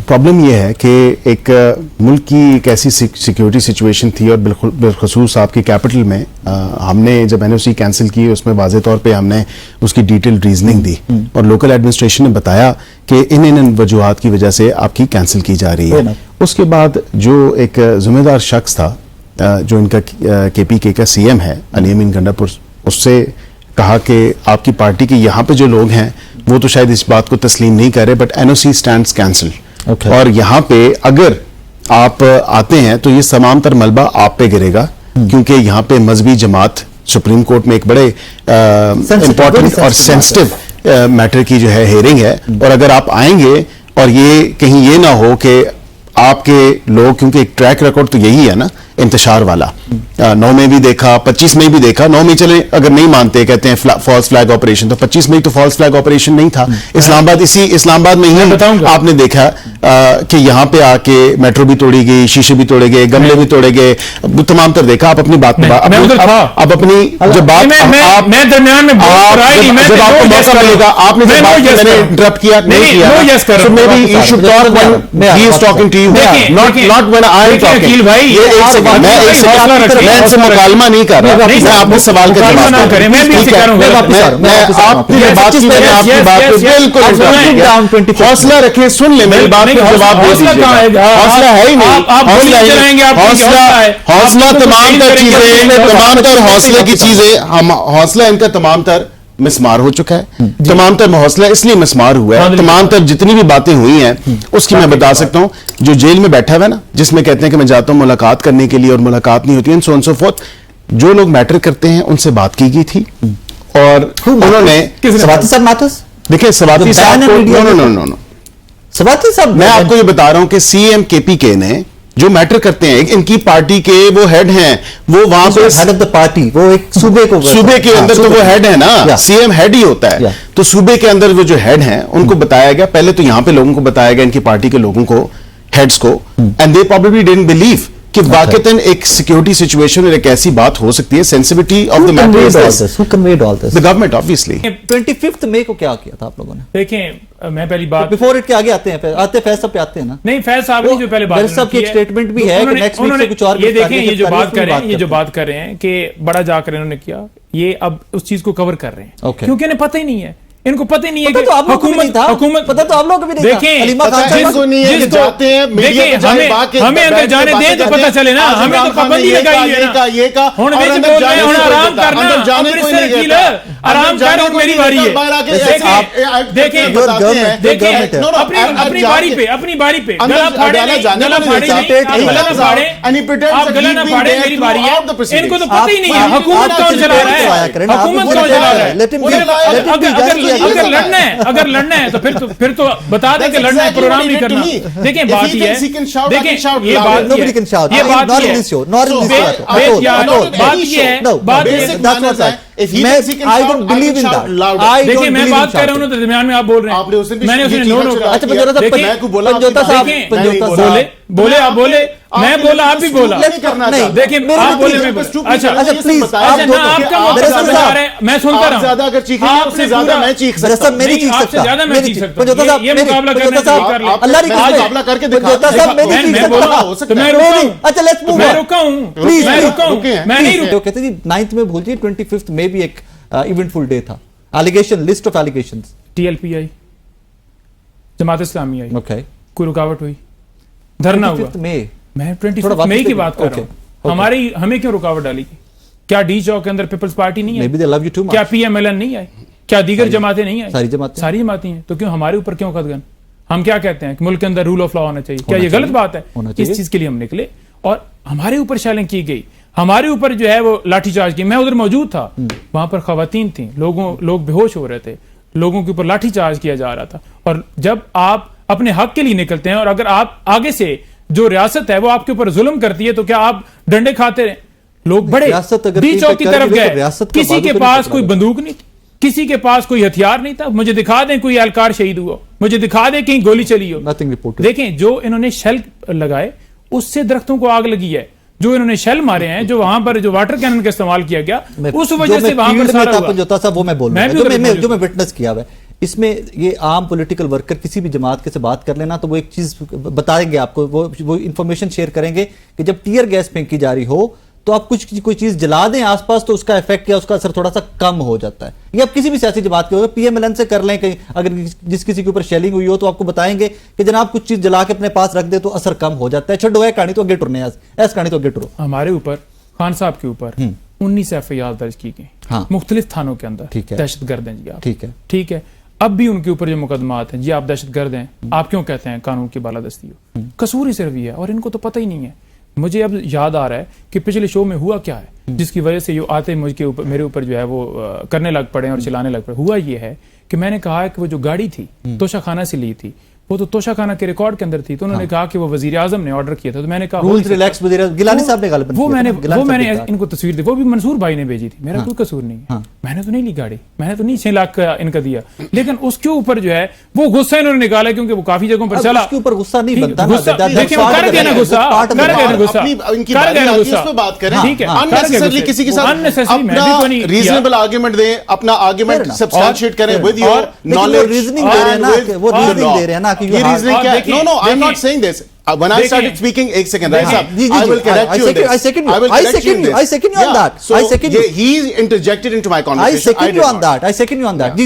Problem ये है कि एक मुल्क की एक ऐसी सिक्योरिटी सिचुएशन थी और बिलखसूस आपकी कैपिटल में हमने जब एनओसी कैंसिल की उसमें वाज़े तौर पे हमने उसकी डिटेल रीजनिंग दी और लोकल एडमिनिस्ट्रेशन ने बताया कि इन वजूहात की वजह से आपकी कैंसिल की जा रही है। उसके बाद जो एक जिम्मेदार शख्स था जो इनका केपीके का सीएम है अली अमीन गंडापुर, उससे कहा कि आपकी पार्टी के यहाँ पे जो लोग हैं वो तो शायद इस बात को तस्लीम नहीं कर रहे, बट एनओसी स्टैंड्स कैंसिल। और यहाँ पे अगर आप आते हैं तो ये तमाम तर मलबा आप पे गिरेगा, क्योंकि यहाँ पे मजहबी जमात सुप्रीम कोर्ट में एक बड़े इंपॉर्टेंट और सेंसिटिव मैटर की जो है हेयरिंग है, और अगर आप आएंगे और ये कहीं ये ना हो कि आपके लोग, क्योंकि एक ट्रैक रिकॉर्ड तो यही है ना इंतशार वाला, 9 में भी देखा, 25 में भी देखा, 9 में चले अगर नहीं मानते कहते हैं फॉल्स फ्लैग ऑपरेशन, तो 25 में तो फॉल्स फ्लैग ऑपरेशन नहीं था। इस्लामाबाद में ही आपने देखा कि यहाँ पे आके मेट्रो भी तोड़ी गई, शीशे भी तोड़े गए, गमले भी तोड़े गए, तमाम तर देखा। आप अपनी बात अब अपनी जब बात मैं दरमियान में जब आपको मौका मिलेगा, आपने जब बात मैंने इंटरप्ट किया नहीं किया, so maybe you should talk when he is talking to you, not when I am talking। मैं इनसे मुकालमा नहीं कर रहा, मैं आपके सवाल का जवाब करें। मैं आपकी बात बिल्कुल हौसला रखें, सुन ले मेरी बात का जवाब दे दीजिए। हौसला है ही नहीं, हौसला तमाम तर चीजें, तमाम तर हौसले की चीजें, हम हौसला इनका तमाम तर मिसमार हो चुका है। तमाम तर हौसला इसलिए मिसमार हुआ है, तमाम तर जितनी भी बातें हुई हैं उसकी मैं बता सकता हूं। जो जेल में बैठा हुआ है ना, जिसमें कहते हैं कि मैं जाता हूं मुलाकात करने के लिए और मुलाकात नहीं होती है, सो ऑन सो फोर्थ, जो लोग मैटर करते हैं उनसे बात की गई थी और उन्होंने सवाती साहब मैटर्स, देखिए सवाती साहब, नो सवाती साहब, मैं आपको ये बता रहा हूं कि सीएम केपीके ने जो मैटर करते हैं, इनकी पार्टी के वो हेड हैं, वो वहां पे हेड ऑफ द पार्टी, वो एक सूबे के अंदर तो वो हेड है ना, सीएम हेड ही होता है। तो सूबे के अंदर वो जो हेड हैं उनको बताया गया, पहले तो यहां पे लोगों को बताया गया, इनकी पार्टी के लोगों को, हेड्स को, and they probably didn't believe कि वाकईतन एक सिक्योरिटी सिचुएशन में एक ऐसी बात हो सकती है। Sensitivity of the matter is this, who conveyed all this, the government obviously. 25 मई को क्या किया था आप लोगों ने? देखें, मैं पहली बात बिफोर इट के आगे आते हैं, आते फैज साहब पे आते हैं ना। नहीं, फैज साहब ने जो पहले बात साहब की एक स्टेटमेंट भी है कि नेक्स्ट वीक से कुछ और, ये देखें, ये जो बात कर रहे हैं कि बड़ा जाकर इन्होंने किया, ये अब उस चीज को कवर कर रहे हैं क्योंकि इन्हें पता ही नहीं है, इनको पता ही नहीं है कि हुकूमत, पता तो आप लोगों को भी नहीं था। देखें, हमें अंदर जाने दें तो पता चले ना, हमें तो पाबंदी लगाई है ना, आराम कर, और मेरी बारी है। देखें अपनी बारी पे गला फाड़े, आप गला ना फाड़े, मेरी बारी है। इनको तो पता ही नहीं है हुकूमत कौन चला रहा है, हुकूमत कौन चला रहा है। अगर लड़ना है तो फिर तो बता दें कि लड़ना है, प्रोग्राम नहीं करना। देखें बात ये है, देखें ये देखिए मैं बात कर रहा हूँ तो दरमियान में आप बोल रहे हैं, मैंने उसने नो कहा। अच्छा बोले आप बोले, मैं बोला आप भी बोला, देखिए आप बोले मैं बोला। अच्छा प्लीज, आपका मैं सुनता रहा हूँ, अगर चीखें आपसे ज्यादा मैं चीख सकता हूं, मेरी चीख सकता, ज्यादा मैं चीख सकता हूं। ये मुकाबला करके अच्छा लेट्स मूव, मैं रुका हूं, मैं नहीं रुका। कहते जी 9th में भूल जाइए, 25th में भी एक इवेंटफुल डे था, allegation, list of allegations, TLP आई, जमात इस्लामी आई, ओके, कोई रुकावट हुई, धरना हुआ। मैं 25 मई की बात कर रहा हूँ, हमें क्यों रुकावट डाली? क्या डी चौक के अंदर पीपल्स पार्टी नहीं आई? क्या पीएमएलएन नहीं आई? क्या दीगर जमातें नहीं आई? सारी जमातें हैं, तो क्यों हमारे ऊपर क्यों कदगन? हम क्या कहते हैं कि मुल्क के अंदर रूल ऑफ लॉ होना चाहिए, क्या ये गलत बात है? इस चीज के लिए हम निकले और हमारे ऊपर शैलिंग की गई, हमारे ऊपर जो है वो लाठीचार्ज की। मैं उधर मौजूद था, वहां पर खवातीन थी, लोग बेहोश हो रहे थे, लोगों के ऊपर लाठीचार्ज किया जा रहा था। और जब आप अपने हक के लिए निकलते हैं और अगर आप आगे से जो रियासत है वो आपके ऊपर जुल्म करती है, तो क्या आप डंडे खाते रहे? लोग बड़े डी चौक की तरफ गए, किसी के पास कोई बंदूक नहीं थी, किसी के पास कोई हथियार नहीं था। मुझे दिखा दें कोई एहलकार शहीद हुआ, मुझे दिखा दें कहीं गोली चली हो। देखें, जो इन्होंने शेल लगाए उससे दरख्तों को आग लगी है, जो इन्होंने शेल मारे हैं, जो वहां पर जो वाटर कैनन का इस्तेमाल किया गया, उस वजह से वहां पर सारा हुआ। वो मैं बोल रहा हूं, जो मैं विटनेस किया हुआ है, اس میں یہ عام پولیٹیکل ورکر کسی بھی جماعت کے سے بات کر لینا تو وہ ایک چیز بتائیں گے آپ کو, وہ انفارمیشن شیئر کریں گے کہ جب ٹیئر گیس پھینکی جا رہی ہو تو آپ کوئی چیز جلا دیں آس پاس تو اس کا ایفیکٹ یا اس کا اثر تھوڑا سا کم ہو جاتا ہے. یہ آپ کسی بھی سیاسی جماعت کے ہوگا, پی ایم ایل این سے کر لیں, اگر جس کسی کے اوپر شیلنگ ہوئی ہو تو آپ کو بتائیں گے کہ جناب کچھ چیز جلا کے اپنے پاس رکھ دے تو اثر کم ہو جاتا ہے. چھوڑو ہے کہانی تو اگے ٹرنے, ایس کہانی تو اگے ٹرو. ہمارے اوپر خان صاحب کے اوپر 19 ایف آئی آر درج کی گئی مختلف تھانوں کے اندر, دہشت گرد ہیں جی آپ, ٹھیک ہے. اب بھی ان کے اوپر جو مقدمات ہیں جی آپ دہشت گرد ہیں, آپ کیوں کہتے ہیں قانون کی بالادستی ہو, قصور ہی صرف یہ ہے اور ان کو تو پتہ ہی نہیں ہے. مجھے اب یاد آ رہا ہے کہ پچھلے شو میں ہوا کیا ہے جس کی وجہ سے یہ آتے مجھ کے اوپر میرے اوپر جو ہے وہ کرنے لگ پڑے اور چلانے لگ پڑے. ہوا یہ ہے کہ میں نے کہا ہے کہ وہ جو گاڑی تھی توشہ خانہ سے لی تھی, وہ تو توشہ خانہ کے ریکارڈ کے اندر تھی, تو انہوں نے کہا کہ وہ وزیر اعظم نے آرڈر کیا تھا. تو میں نے کہا گیلانی صاحب نے وہ میں نے ان کو تصویر دی, وہ بھی منصور بھائی نے بھیجی تھی, میرا کوئی قصور نہیں ہے, میں نے تو نہیں لی گاڑی, میں نے تو نہیں 6 لاکھ کا ان کا دیا. لیکن اس کے اوپر جو ہے وہ غصہ انہوں نے نکالا کیونکہ وہ کافی جگہوں پر چلا. اس کے اوپر غصہ نہیں بنتا, دیکھیں وہ کر گیا نا غصہ, کر گیا نا غصہ, کر گیا نا غصہ, بات کریں, ٹھیک ہے, unnecessarily کسی کے ساتھ اپنا ریزنیبل آرگیومنٹ دیں, اپنا آرگیومنٹ سبسٹانشیٹ کریں with your knowledge. ریزننگ دے رہے ہیں نا, وہ ریزننگ دے رہے ہیں نا کہ یہ ریزننگ کیا, no I'm not saying this. When I started speaking, एक second, I will correct you on this. I second you on that. So he interjected into my conversation. I second you on that.